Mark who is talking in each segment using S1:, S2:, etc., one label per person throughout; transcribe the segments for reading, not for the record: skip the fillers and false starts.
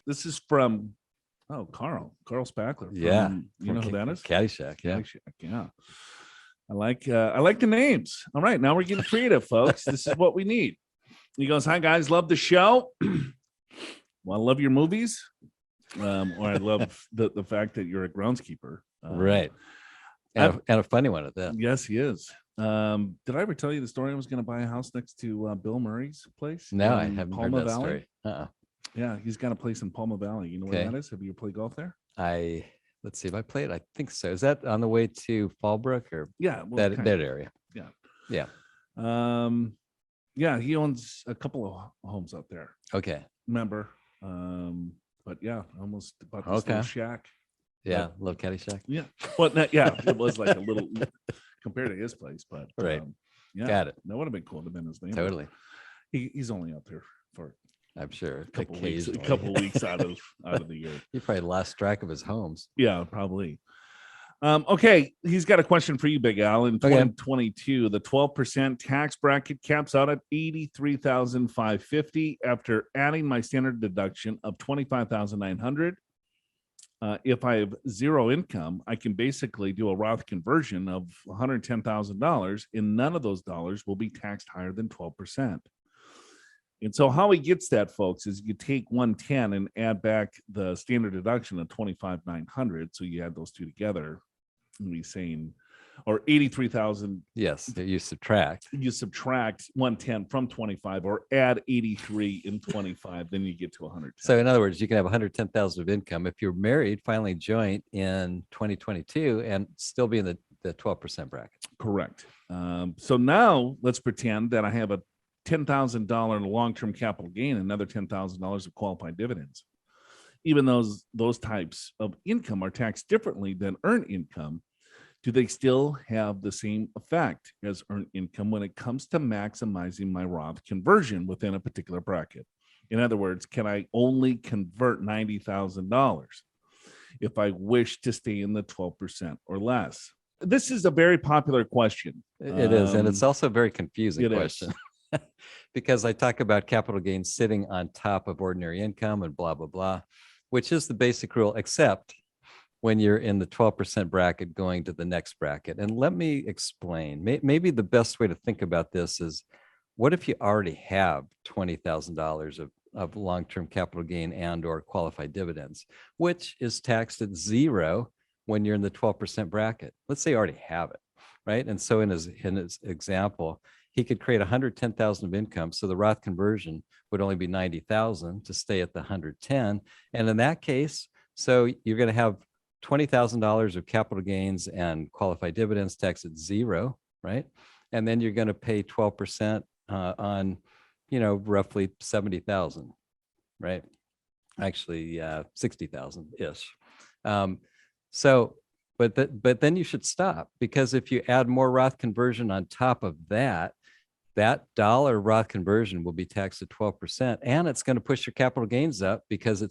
S1: This is from Carl Spackler.
S2: Yeah,
S1: you know who that is?
S2: Caddyshack. Yeah.
S1: Caddyshack, yeah. I like the names. All right, now we're getting creative, folks. This is what we need. He goes, "Hi guys, love the show. Well, I love your movies, or I love the fact that you're a groundskeeper,
S2: Right, and a funny one at that.
S1: Yes, he is. Did I ever tell you the story? I was going to buy a house next to Bill Murray's place.
S2: No, I haven't
S1: Palma
S2: heard that
S1: Valley.
S2: story.
S1: Yeah, he's got a place in Palma Valley. You know where that is? Have you played golf there?
S2: Let's see if I played. I think so. Is that on the way to Fallbrook or that area?
S1: Yeah. Yeah, he owns a couple of homes out there.
S2: Okay.
S1: Remember? But yeah, almost about this little shack.
S2: Yeah, love Caddyshack.
S1: Yeah. Well, it was like a little compared to his place, but
S2: right.
S1: Yeah,
S2: got it.
S1: That would have been cool to have been his name.
S2: Totally.
S1: He's only out there for,
S2: I'm sure,
S1: a couple weeks out of the year.
S2: He probably lost track of his homes.
S1: Yeah, probably. Okay, he's got a question for you, Big Al. In 2022, the 12% tax bracket caps out at $83,550 after adding my standard deduction of $25,900. If I have zero income, I can basically do a Roth conversion of $110,000, and none of those dollars will be taxed higher than 12%. And so how he gets that, folks, is you take 110 and add back the standard deduction of $25,900. So you add those two together, and he's saying, or 83,000.
S2: Yes, you subtract
S1: 110 from 25, or add 83 in 25, then you get to 100.
S2: So in other words, you can have 110,000 of income if you're married, finally joint in 2022, and still be in the 12% bracket.
S1: Correct. So now let's pretend that I have a $10,000 long-term capital gain, another $10,000 of qualified dividends. Even those types of income are taxed differently than earned income. Do they still have the same effect as earned income when it comes to maximizing my Roth conversion within a particular bracket? In other words, can I only convert $90,000 if I wish to stay in the 12% or less? This is a very popular question.
S2: It is, and it's also a very confusing question. Because I talk about capital gains sitting on top of ordinary income and blah, blah, blah, which is the basic rule, except when you're in the 12% bracket going to the next bracket. And let me explain. Maybe the best way to think about this is, what if you already have $20,000 of long-term capital gain and or qualified dividends, which is taxed at zero when you're in the 12% bracket? Let's say you already have it, right? And so in his example, he could create 110,000 of income. So the Roth conversion would only be 90,000 to stay at the 110. And in that case, so you're going to have $20,000 of capital gains and qualified dividends taxed at zero, right? And then you're going to pay 12% on, roughly 70,000, right? Actually, 60,000 ish. But then you should stop, because if you add more Roth conversion on top of that dollar Roth conversion will be taxed at 12%, and it's going to push your capital gains up because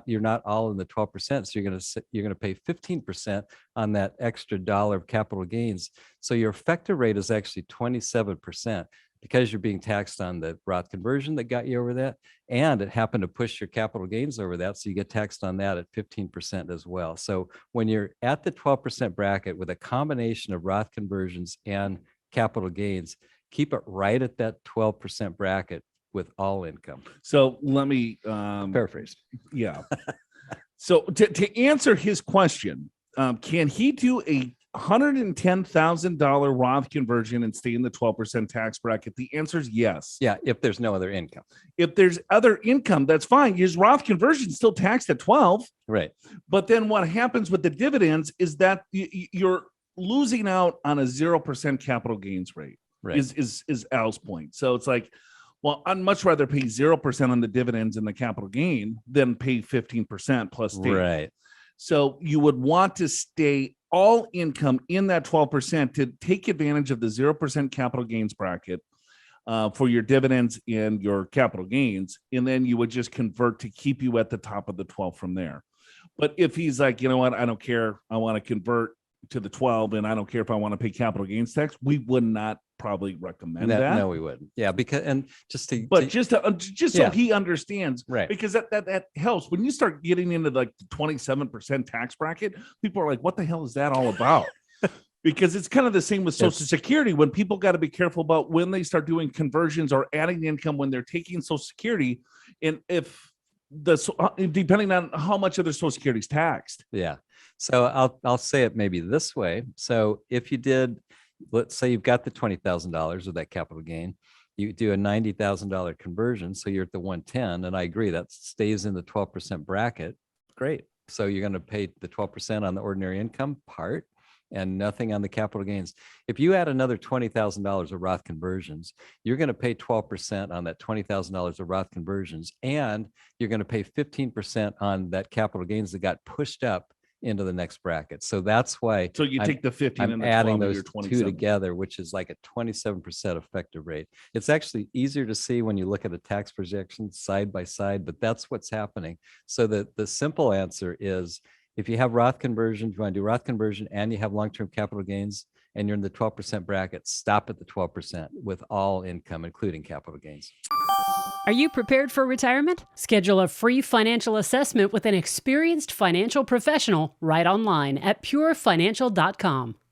S2: you're not all in the 12%. So you're going to pay 15% on that extra dollar of capital gains. So your effective rate is actually 27%, because you're being taxed on the Roth conversion that got you over that, and it happened to push your capital gains over that. So you get taxed on that at 15% as well. So when you're at the 12% bracket with a combination of Roth conversions and capital gains, keep it right at that 12% bracket with all income.
S1: So let me
S2: paraphrase.
S1: Yeah. So to answer his question, can he do a $110,000 Roth conversion and stay in the 12% tax bracket? The answer is yes.
S2: Yeah, if there's no other income.
S1: If there's other income, that's fine. His Roth conversion is still taxed at 12.
S2: Right.
S1: But then what happens with the dividends is that you're losing out on a 0% capital gains rate. Right. Is Al's point. So it's like, well, I'd much rather pay 0% on the dividends and the capital gain than pay 15% plus state.
S2: Right.
S1: So you would want to stay all income in that 12% to take advantage of the 0% capital gains bracket for your dividends and your capital gains. And then you would just convert to keep you at the top of the 12 from there. But if he's like, you know what, I don't care, I want to convert to the 12 and I don't care if I want to pay capital gains tax, we would not probably recommend
S2: No,
S1: that.
S2: no, we wouldn't. Yeah, because
S1: Just so
S2: Yeah.
S1: he understands,
S2: Right.
S1: because that helps. When you start getting into like the 27% tax bracket, people are like, "What the hell is that all about?" Because it's kind of the same with Social Security. When people got to be careful about when they start doing conversions or adding income when they're taking Social Security, and if depending on how much of their Social Security is taxed.
S2: Yeah. So I'll say it maybe this way. So if you did, let's say you've got the $20,000 of that capital gain, you do a $90,000 conversion, so you're at the 110, and I agree that stays in the 12% bracket. Great. So you're going to pay the 12% on the ordinary income part and nothing on the capital gains. If you add another $20,000 of Roth conversions, you're going to pay 12% on that $20,000 of Roth conversions, and you're going to pay 15% on that capital gains that got pushed up into the next bracket. So that's why.
S1: So you take the 15
S2: I'm
S1: and the
S2: adding
S1: 12
S2: those
S1: your
S2: two
S1: 27.
S2: together, which is like a 27% effective rate. It's actually easier to see when you look at the tax projections side by side, but that's what's happening. So the simple answer is, if you have Roth conversion, if you want to do Roth conversion and you have long-term capital gains and you're in the 12% bracket, stop at the 12% with all income, including capital gains.
S3: Are you prepared for retirement? Schedule a free financial assessment with an experienced financial professional right online at purefinancial.com.